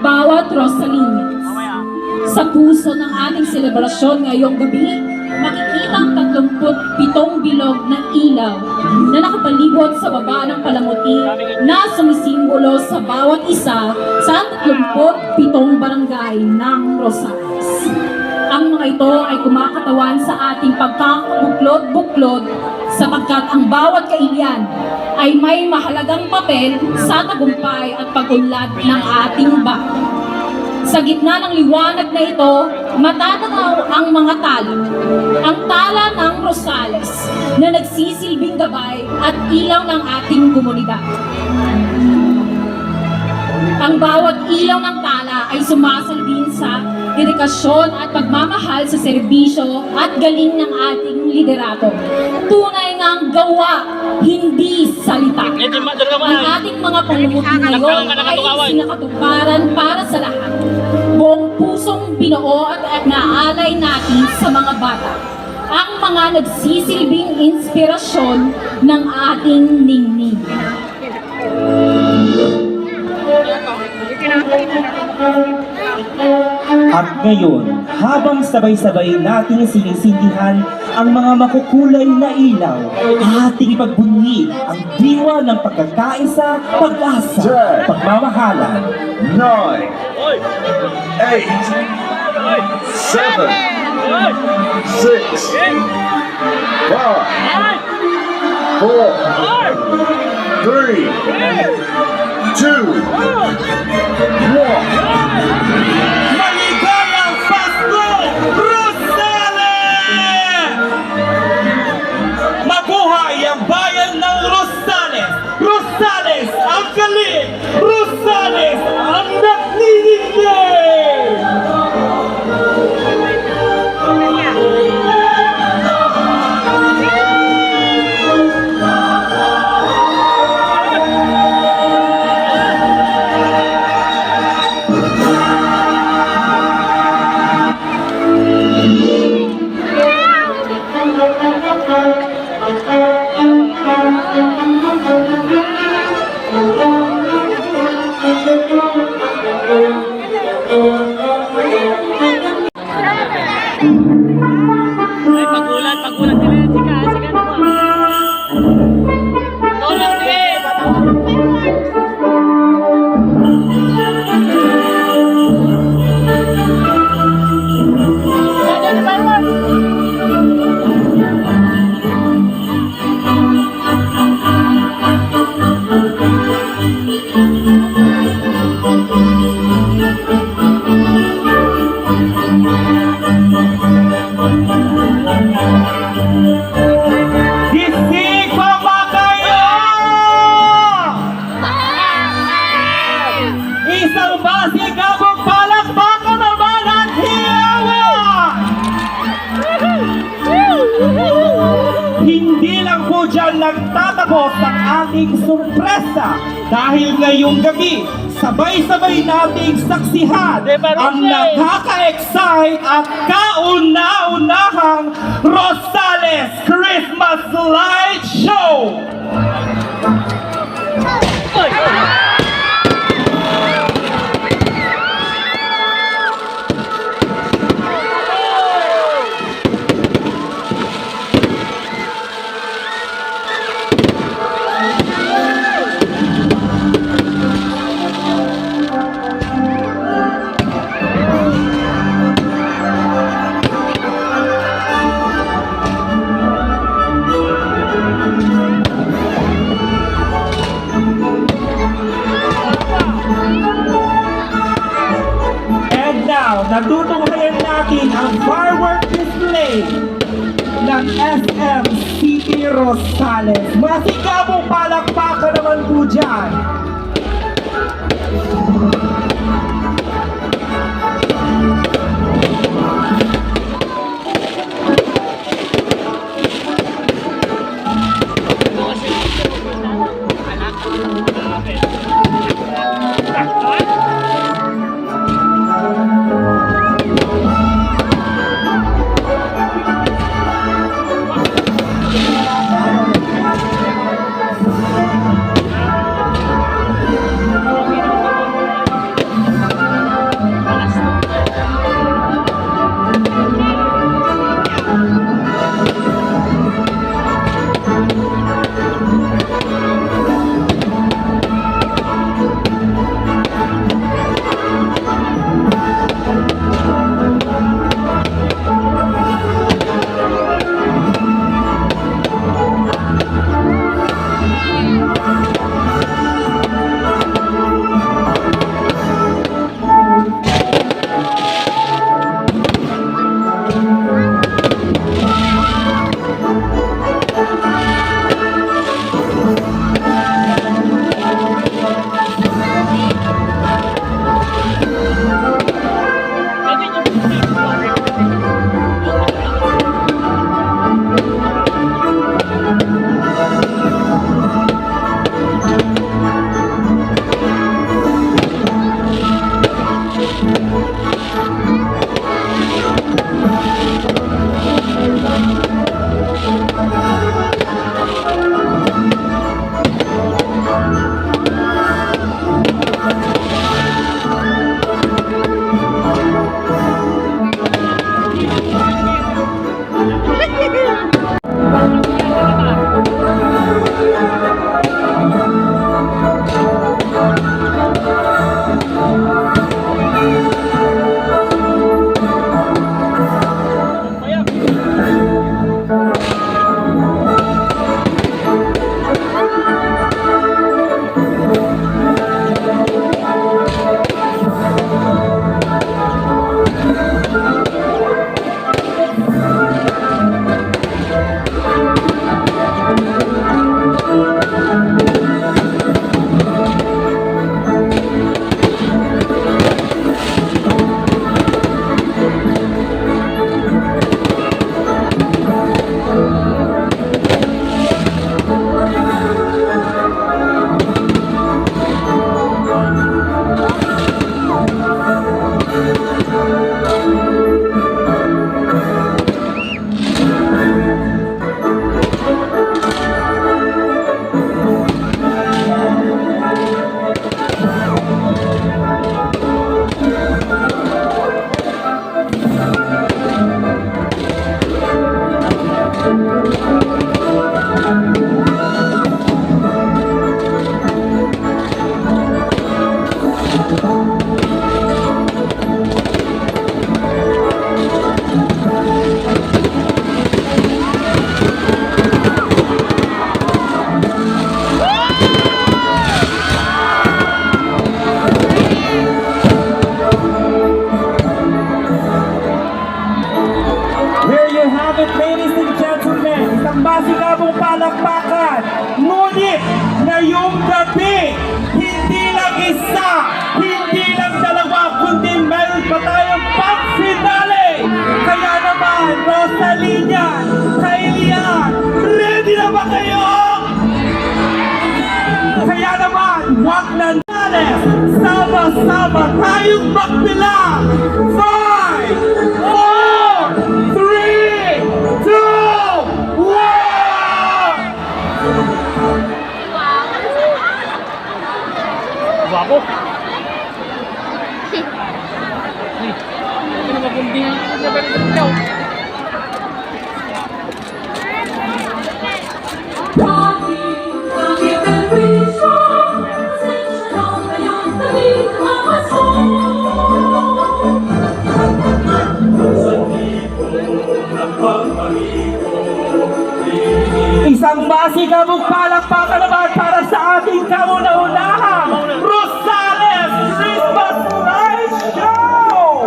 bawat Rosalines. Sa puso ng ating selebrasyon ngayong gabi, makikita ang 37 bilog ng ilaw na nakapalibot sa baba ng palamuti na sumisimbolo sa bawat isa sa 37 barangay ng Rosales. Ang mga ito ay kumakatawan sa ating pagkakabuklod-buklod sapagkat ang bawat kailian ay may mahalagang papel sa tagumpay at pag-unlad ng ating bayan. Sa gitna ng liwanag na ito, matatanaw ang mga tala. Ang tala ng Rosales na nagsisilbing gabay at ilaw ng ating komunidad. Ang bawat ilaw ng tala ay sumasalubin sa dedikasyon at pagmamahal sa serbisyo at galing ng ating liderato. Tunay ngang gawa, hindi salita. Ang ating mga pamumuti ngayon ay sinakatuparan para sa lahat. Buong pusong binuo at naalay natin sa mga bata. Ang mga nagsisilbing inspirasyon ng ating ningning. At ngayon, habang sabay-sabay nating sinisindihan ang mga makukulay na ilaw, ating ipagbunyi ang diwa ng pagkakaisa, pag-asa, pagmamahalan. 9, 8, 7, 6, 5, 4, 3, 2, 1. Maligayang Pasko, Rosales! Mabuhay ang bayan ng Rosales! Rosales ang galing! Rosales ang nagniningning! Pagulat din yan, sige na po. Tulong din! Gising pa ba kayo? Isang masigabong palakpakan naman ang hiyawa! Hindi lang po dyan nagtatapos ang ating sorpresa dahil ngayong gabi, sabay-sabay nating saksihan ang nakaka-excite at kauna-unahang Rosales Christmas Light Show! Natutunghayan natin ang firework display ng SM City Rosales. Masigabong palakpakan naman po dyan. Salinian, Kailian, ready na ba kayo? Kaya naman, wag na natin, sama-sama tayong magbilang. 5, 4, 3, 2, 1! Guwapo. Ano ba kung di na ba ikaw? Isang masikabong palakpakan naman para sa ating kauna-unahang Rosales Christmas Light Show!